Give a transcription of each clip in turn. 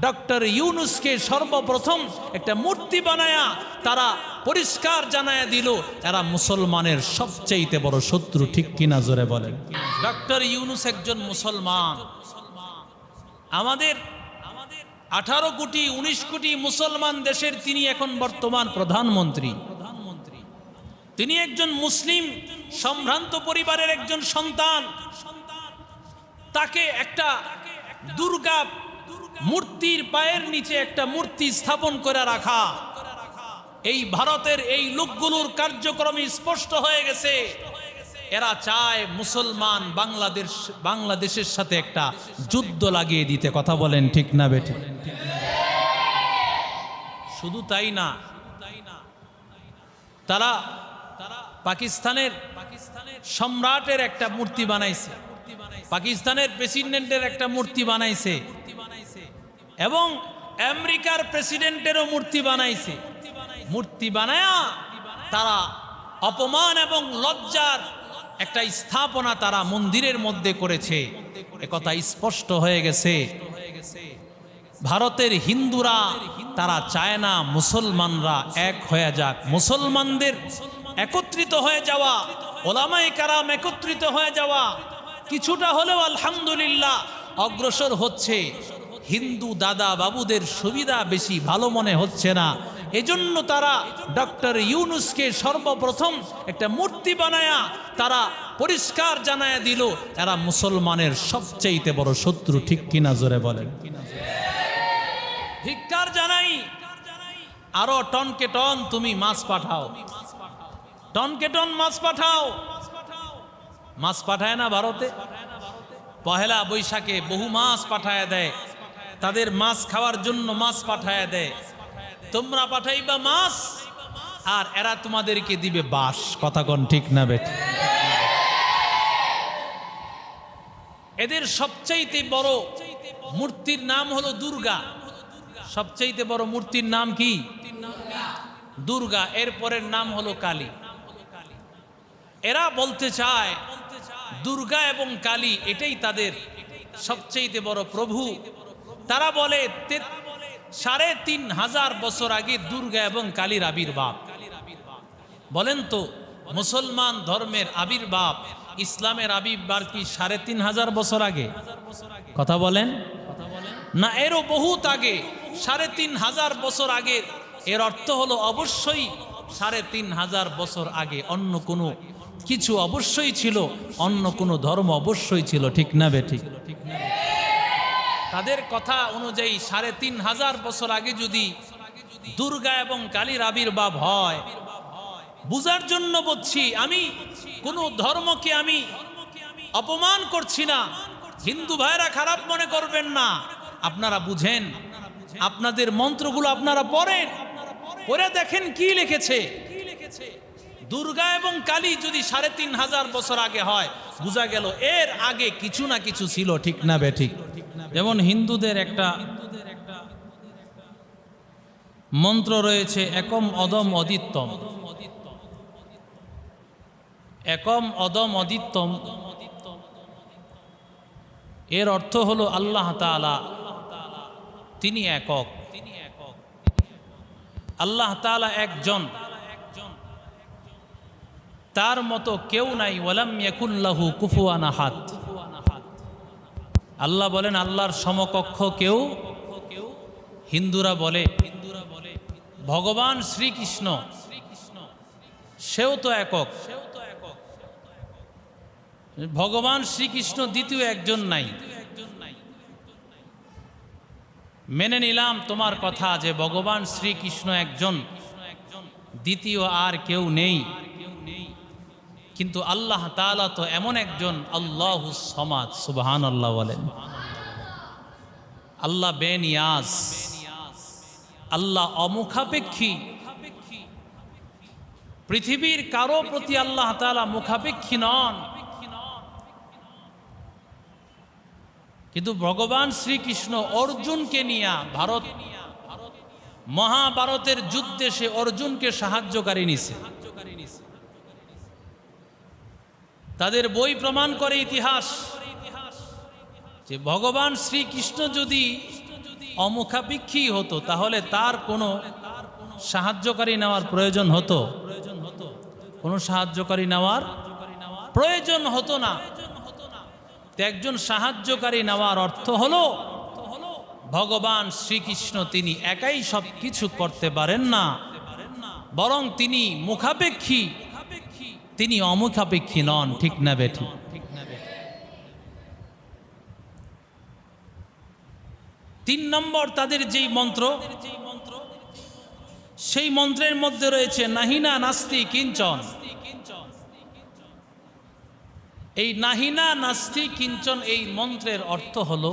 Doctor ইউনুসকে সর্বপ্রথম একটা মূর্তি বানায়া তারা পরিষ্কার জানায়া দিল এরা মুসলমানের সবচেয়ে বড় শত্রু। ঠিক কিনা জোরে বলেন। ডক্টর ইউনুস একজন মুসলমান। আমাদের 18 কোটি 19 কোটি মুসলমান দেশের তিনি এখন বর্তমান প্রধানমন্ত্রী। তিনি একজন মুসলিম সম্ভ্রান্ত পরিবারের একজন সন্তান। তাকে একটা দুর্গা মূর্তির পায়ের নিচে একটা মূর্তি স্থাপন করে রাখা, এই ভারতের এই লোকগুলোর কার্যক্রমে স্পষ্ট হয়ে গেছে এরা চায় মুসলমান বাংলাদেশের সাথে একটা যুদ্ধ লাগিয়ে দিতে। কথা বলেন ঠিক না বেঠি? শুধু তাই না, তারা পাকিস্তানের সম্রাটের একটা মূর্তি বানাইছে, পাকিস্তানের প্রেসিডেন্টের একটা মূর্তি বানাইছে এবং আমেরিকার প্রেসিডেন্টেরও মূর্তি বানাইছে। মূর্তি বানায়া তারা অপমান এবং লজ্জার একটা স্থাপনা তারা মন্দিরের মধ্যে করেছে। একথা স্পষ্ট হয়ে গেছে ভারতের হিন্দুরা তারা চায় না মুসলমানরা এক হয়ে যাক। মুসলমানদের একত্রিত হয়ে যাওয়া, ওলামায়ে কেরাম একত্রিত হয়ে যাওয়া কিছুটা হলেও আলহামদুলিল্লাহ অগ্রসর হচ্ছে। হিন্দু দাদা বাবুদের সুবিধা বেশি ভালো মনে হচ্ছে না, এজন্য তারা ডক্টর ইউনুসকে সর্বপ্রথম একটা মূর্তি বানায়া তারা পরিষ্কার জানায়া দিল এরা মুসলমানের সবচেয়ে বড় শত্রু। ঠিক কিনা জোরে বলেন। ধিক্কার জানাই। আরো টনকে টন তুমি মাছ পাঠাও, টনকে টন মাছ পাঠাও। মাছ পাঠায় না ভারতে? পহেলা বৈশাখে বহু মাছ পাঠায় দেয়, তাদের মাছ খাওয়ার জন্য মাছ পাঠায় দেয়। তোমরা পাঠাইবা মাছ আর এরা তোমাদেরকে দিবে বাস। কথা কোন ঠিক না বেঠি? এদের সবচাইতে বড় মূর্তির নাম হলো দুর্গা। সবচাইতে বড় মূর্তির নাম কি? দুর্গা। এরপরের নাম হলো কালী। এরা বলতে চায় দুর্গা এবং কালী এটাই তাদের সবচাইতে বড় প্রভু। তারা বলে ৩,৫০০ বছর আগে দুর্গা এবং কালীর আবির্ভাব। বলেন তো মুসলমান ধর্মের আবির্ভাব, ইসলামের আবির্ভাব কি ৩,৫০০ বছর আগে? কথা বলেন না, এরও বহুত আগে, ৩,৫০০ বছর আগে। এর অর্থ হলো অবশ্যই ৩,৫০০ বছর আগে অন্য কোনো কিছু অবশ্যই ছিল, অন্য কোনো ধর্ম অবশ্যই ছিল। ঠিক না বেঠিক? তাদের কথা অনুযায়ী ৩,৫০০ বছর আগে যদি দুর্গা এবং কালীর আবির্ভাব হয়, বুঝার জন্য বলছি, আমি কোনো ধর্মকে আমি অপমান করছি না। হিন্দু ভাইরা খারাপ মনে করবেন না, আপনারা বুঝেন, আপনাদের মন্ত্রগুলো আপনারা পড়েন, পড়ে দেখেন কি লিখেছে। দুর্গা এবং কালী যদি ৩,৫০০ বছর আগে হয়, বোঝা গেল এর আগে কিছু না কিছু ছিল। ঠিক না বেঠিক? যেমন হিন্দুদের একটা মন্ত্র রয়েছে, একম অদম অদিত্যম। একম অদম অদিত্যম এর অর্থ হলো আল্লাহ তাআলা তিনি একক, আল্লাহ তাআলা একজন, তার মতো কেউ নাই। ওয়ালাম ইয়াকুল্লাহু কুফুয়ান আহাদ। আল্লাহ বলেন আল্লাহর সমকক্ষ কেউ। হিন্দুরা বলে ভগবান শ্রীকৃষ্ণ সেও তো একক, ভগবান শ্রীকৃষ্ণ দ্বিতীয় একজন নাই। মেনে নিলাম তোমার কথা যে ভগবান শ্রীকৃষ্ণ একজন, দ্বিতীয় আর কেউ নেই, কিন্তু আল্লাহ তাআলা তো এমন একজন, আল্লাহুস সামাদ। সুবহানাল্লাহ বলেন। আল্লাহ বেনিয়াজ, আল্লাহ অমুখাপেক্ষী। পৃথিবীর কারো প্রতি আল্লাহ তাআলা মুখাপেক্ষী নন, কিন্তু ভগবান শ্রীকৃষ্ণ অর্জুনকে নিয়ে মহাভারতের যুদ্ধে সে অর্জুনকে সাহায্যকারী নিছে। তাদের বই প্রমাণ করে ইতিহাস যে ভগবান শ্রীকৃষ্ণ যদি অমুখাপেক্ষী হতো তাহলে তার কোনো সাহায্যকারী নেওয়ার প্রয়োজন হতো? কোনো সাহায্যকারী নেওয়ার প্রয়োজন হতো না। তো একজন সাহায্যকারী নেওয়ার অর্থ হলো ভগবান শ্রীকৃষ্ণ তিনি একাই সব কিছু করতে পারেন না, বরং তিনি মুখাপেক্ষী, তিনি অমুখাপেক্ষী নন। ঠিক না বেঠিক? 3 নম্বর তাদের যেই মন্ত্র, সেই মন্ত্রের মধ্যে রয়েছে নাহিনা নাস্তি কিঞ্চন। এই নাহিনা নাস্তি কিঞ্চন এই মন্ত্রের অর্থ হলো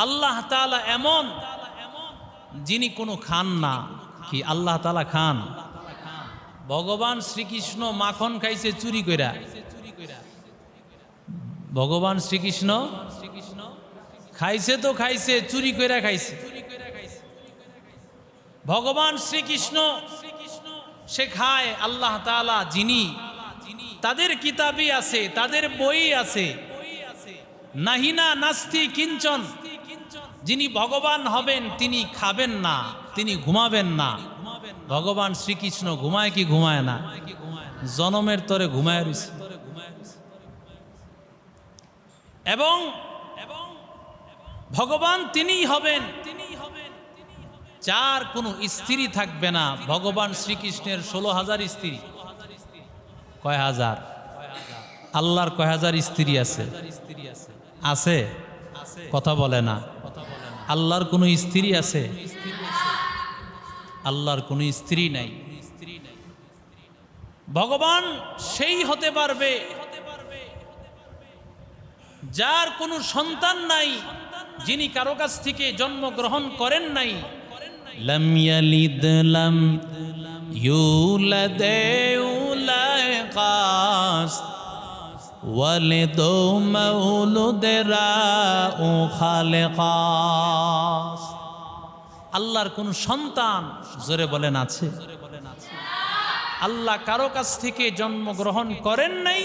আল্লাহ তাআলা এমন যিনি কোনো খান না। কি আল্লাহ তাআলা খান? ভগবান শ্রীকৃষ্ণ মাখন খাইছে চুরি কইরা। ভগবান শ্রীকৃষ্ণ খাইছে তো খাইছে, চুরি কইরা খাইছে। ভগবান শ্রীকৃষ্ণ সে খায়, আল্লাহ তাআলা যিনি তাদের কিতাবই আছে, তাদের বই আছে। নাহিনা নাস্তি কিঞ্চন, যিনি ভগবান হবেন তিনি খাবেন না, তিনি ঘুমাবেন না। ভগবান শ্রীকৃষ্ণ ঘুমায় কি ঘুমায় না? জনমের তরে ঘুমায় রয়েছে। এবং ভগবান তিনিই হবেন যার কোনো স্ত্রী থাকবে না। ভগবান শ্রীকৃষ্ণের 16,000 স্ত্রী। কয় হাজার? আল্লাহর কয় হাজার স্ত্রী আছে? আছে? কথা বলে না। আল্লাহর কোনো স্ত্রী আছে? আল্লাহর কোনো স্ত্রী নাই। ভগবান সেই হতে পারবে যার কোনো সন্তান নাই, যিনি কারো কাছ থেকে জন্মগ্রহণ করেন নাই। লাম ইয়ালিদ লাম ইউলাদ উলাইকাস ওয়ালিদ মাউলুদরা ও খালেকাস। আল্লাহর কোন সন্তান, জোরে বলেন, আছে? আল্লাহ কারো কাছ থেকে জন্মগ্রহণ করেন নাই,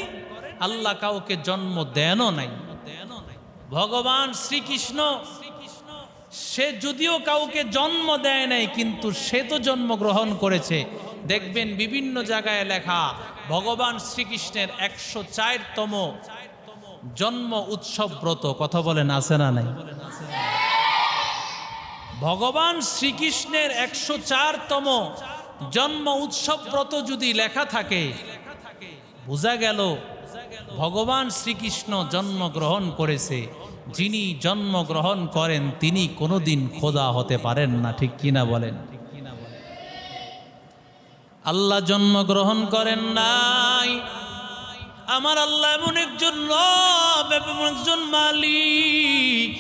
আল্লাহ কাউকে জন্ম দেনও নাই। ভগবান শ্রীকৃষ্ণ সে যদিও কাউকে জন্ম দেয় নাই, কিন্তু সে তো জন্মগ্রহণ করেছে। দেখবেন বিভিন্ন জায়গায় লেখা ভগবান শ্রীকৃষ্ণের 104তম জন্ম উৎসব ব্রত। কথা বলেন, আছে না নাই? ভগবান শ্রীকৃষ্ণের 104তম জন্ম উৎসব ব্রত যদি লেখা থাকে, বোঝা গেল ভগবান শ্রীকৃষ্ণ জন্মগ্রহণ করেছে। যিনি জন্মগ্রহণ করেন তিনি কোনোদিন খোদা হতে পারেন না। ঠিক কিনা বলেন? আল্লাহ জন্মগ্রহণ করেন নাই। আমার আল্লাহ এমন একজন রব, এমন একজন মালিক,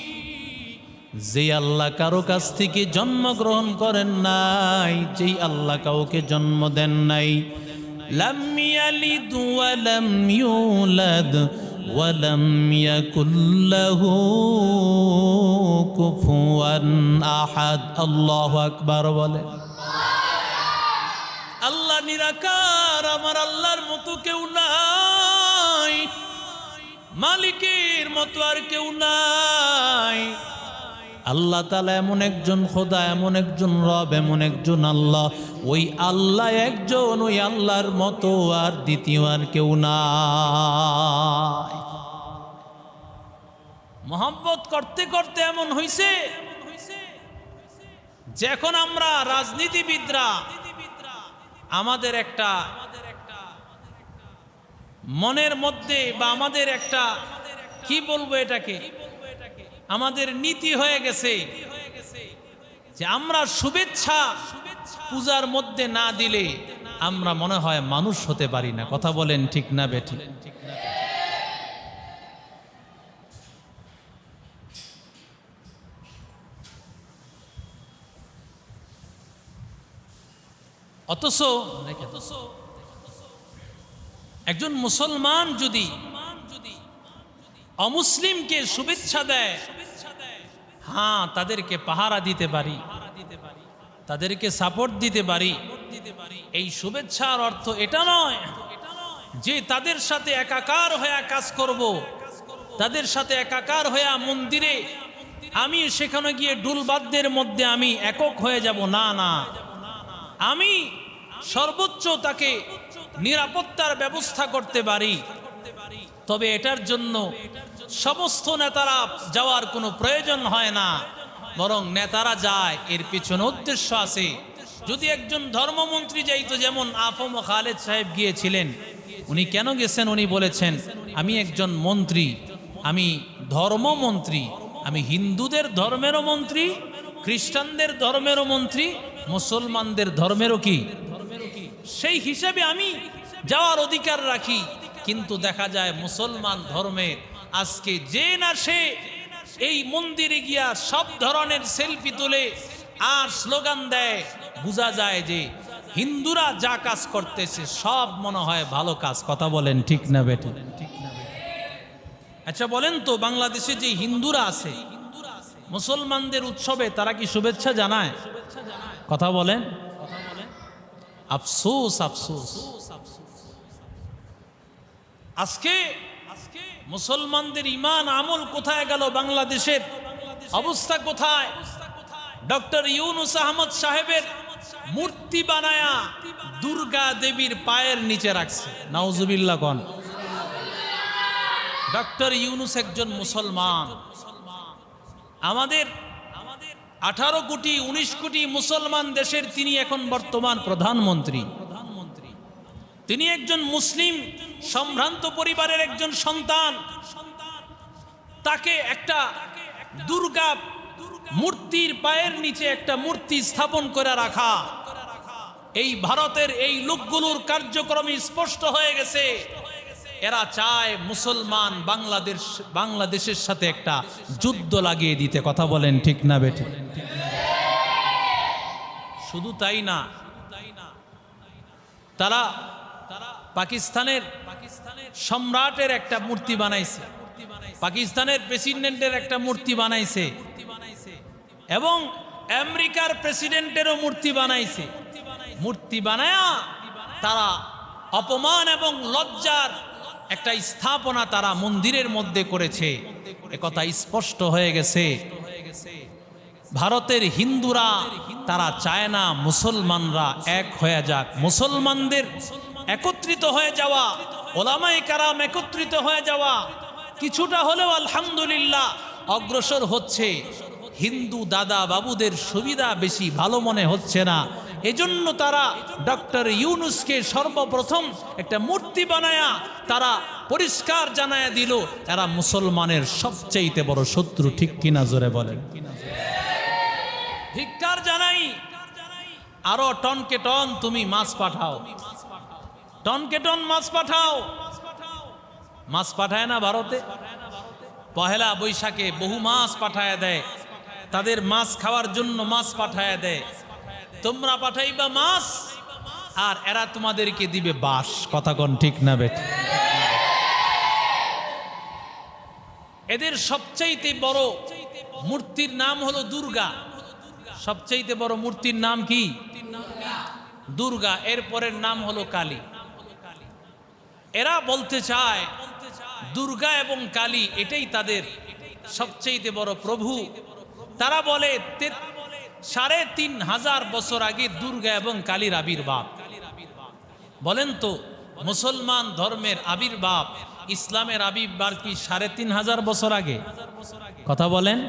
যে আল্লাহ কারো কাছ থেকে জন্মগ্রহণ করেন নাই, যেই আল্লাহ কাউকে জন্ম দেন নাই। লাম ইয়ালিদ ওয়া লাম ইউলাদ ওয়া লাম ইয়াকুল লাহু কুফুয়ান আহাদ। আল্লাহু আকবার বলে। আল্লাহ নিরাকার, আমার আল্লাহর মতো কেউ নাই, মালিকের মতো আর কেউ নাই। আল্লাহ তাআলা এমন একজন খোদা, এমন একজন রব, এমন একজন আল্লাহ, ওই আল্লাহ একজন, ওই আল্লাহর মতো আর দ্বিতীয় আর কেউ নাই। মোহাম্মত করতে করতে এমন হইছে যে এখন আমরা রাজনীতিবিদরা আমাদের একটা মনের মধ্যে বা আমাদের একটা কি বলবো এটাকে, আমাদের নীতি হয়ে গেছে যে আমরা শুভেচ্ছা পূজার মধ্যে না দিলে আমরা মনে হয় মানুষ হতে পারি না। কথা বলেন, ঠিক না বেঠিক? অথচ একজন মুসলমান যদি অমুসলিমকে শুভেচ্ছা দেয়, হ্যাঁ তাদেরকে পাহারা দিতে পারি, তাদেরকে সাপোর্ট দিতে পারি। এই শুভেচ্ছার অর্থ এটা নয় যে তাদের সাথে একাকার হয়ে কাজ করব, তাদের সাথে একাকার হয়ে মন্দিরে আমি সেখানে গিয়ে ডুলবাদ্যের মধ্যে আমি একক হয়ে যাব, না না, আমি সর্বোচ্চ তাকে নিরাপত্তার ব্যবস্থা করতে পারি। তবে এটার জন্য সমস্ত নেতারা যাওয়ার কোনো প্রয়োজন হয় না, বরং নেতারা যায় এর পিছনে উদ্দেশ্য আছে। যদি একজন ধর্মমন্ত্রী যাইতো, যেমন আফম খালেদ সাহেব গিয়েছিলেন, উনি কেন গেছেন? উনি বলেছেন, আমি একজন মন্ত্রী, আমি ধর্মমন্ত্রী, আমি হিন্দুদের ধর্মেরও মন্ত্রী, খ্রিস্টানদের ধর্মেরও মন্ত্রী, মুসলমানদের ধর্মেরও কি, সেই হিসাবে আমি যাওয়ার অধিকার রাখি। কিন্তু দেখা যায় মুসলমান ধর্মের আজকে যে না সে এই মন্দিরে গিয়া সব ধরনের সেলফি তুলে আর স্লোগান দেয়, বোঝা যায় যে হিন্দুরা যা কাজ করতেছে সব মনে হয় ভালো কাজ। কথা বলেন ঠিক না বেটি? আচ্ছা বলেন তো, বাংলাদেশে যে হিন্দুরা আছে, মুসলমানদের উৎসবে তারা কি শুভেচ্ছা জানায়? কথা বলেন। আফসোস আফসোস, আজকে মুসলমানদের ইমান আমল কোথায় গেল? বাংলাদেশের অবস্থা কোথায়? ডক্টর ইউনুস আহমদ সাহেবের মূর্তি বানায়া দুর্গা দেবীর পায়ের নিচে রাখছে। নাউজুবিল্লাহ কোন? ডক্টর ইউনুস একজন মুসলমান। আমাদের 18 কোটি 19 কোটি মুসলমান দেশের তিনি এখন বর্তমান প্রধানমন্ত্রী। তিনি একজন মুসলিম সম্ভ্রান্ত পরিবারের একজন সন্তান। তাকে একটা দুর্গা মূর্তির পায়ের নিচে একটা মূর্তি স্থাপন করে রাখা, এই ভারতের এই লোকগুলোর কার্যক্রমে স্পষ্ট হয়ে গেছে এরা চায় মুসলমান বাংলাদেশের সাথে একটা যুদ্ধ লাগিয়ে দিতে। কথা বলেন ঠিক না বেটি? শুধু তাই না, তারা পাকিস্তানের সম্রাটের একটা মূর্তি বানাইছে, পাকিস্তানের প্রেসিডেন্টের একটা মূর্তি বানাইছে, এবং আমেরিকার প্রেসিডেন্টেরও মূর্তি বানাইছে। মূর্তি বানায়া তারা অপমান এবং লজ্জার একটা স্থাপনা তারা মন্দিরের মধ্যে করেছে। একথা স্পষ্ট হয়ে গেছে ভারতের হিন্দুরা তারা চায় না মুসলমানরা এক হয়ে যাক। মুসলমানদের একত্রিত হয়ে যাওয়া, ওলামায়ে কেরাম একত্রিত হয়ে যাওয়া কিছুটা হলেও আলহামদুলিল্লাহ অগ্রসর হচ্ছে। হিন্দু দাদা বাবুদের সুবিধা বেশি ভালো মনে হচ্ছে না, এজন্য তারা ডক্টর ইউনুসকে সর্বপ্রথম একটা মূর্তি বানায়া তারা পরিষ্কার জানায়া দিল এরা মুসলমানের সবচেয়ে বড় শত্রু। ঠিক কিনা জোরে বলেন? ধিক্কার জানাই। আরো টনকে টন তুমি মাছ পাঠাও, টনকে টন মাছ পাঠাও। মাছ পাঠায় না ভারতে? পহেলা বৈশাখে বহু মাছ পাঠায় দেয়, তাদের মাছ খাওয়ার জন্য মাছ পাঠায় দেয়। তোমরা পাঠাইবা মাছ আর এরা তোমাদেরকে দিবে বাস। কথা কোন ঠিক না বেটি? এদের সবচাইতে বড় মূর্তির নাম হলো দুর্গা। সবচাইতে বড় মূর্তির নাম কি? দুর্গা। এর পরের নাম হলো কালী। এরা বলতে চায় দুর্গা এবং কালী এটাই তাদের সবচাইতে বড় প্রভু। তারা বলে ৩,৫০০ বছর আগে দুর্গা এবং কালীর আবির্ভাব। বলেন তো, মুসলমান ধর্মের আবির্ভাব, ইসলামের আবির্ভাব কি ৩,৫০০ বছর আগে? কথা বলেন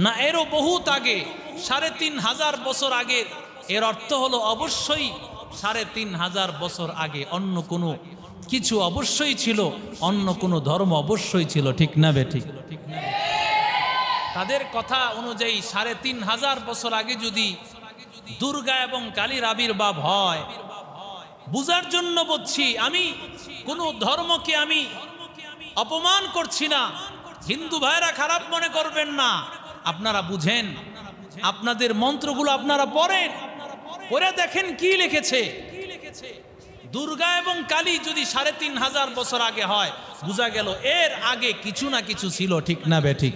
না, এরও বহুত আগে, ৩,৫০০ বছর আগে। এর অর্থ হলো অবশ্যই ৩,৫০০ বছর আগে অন্য কোনো কিছু অবশ্যই ছিল, অন্য কোনো ধর্ম অবশ্যই ছিল। ঠিক না বেঠিক? তাদের কথা অনুযায়ী ৩,৫০০ বছর আগে যদি দুর্গা এবং কালীর আবির্ভাব হয়, বুঝার জন্য বলছি, আমি কোনো ধর্মকে আমি অপমান করছি না। হিন্দু ভাইরা খারাপ মনে করবেন না, আপনারা বুঝেন, আপনাদের মন্ত্রগুলো আপনারা পড়েন, পড়ে দেখেন কি লিখেছে। দুর্গা এবং কালী যদি ৩,৫০০ বছর আগে হয়, বোঝা গেল এর আগে কিছু না কিছু ছিল। ঠিক না বেঠিক?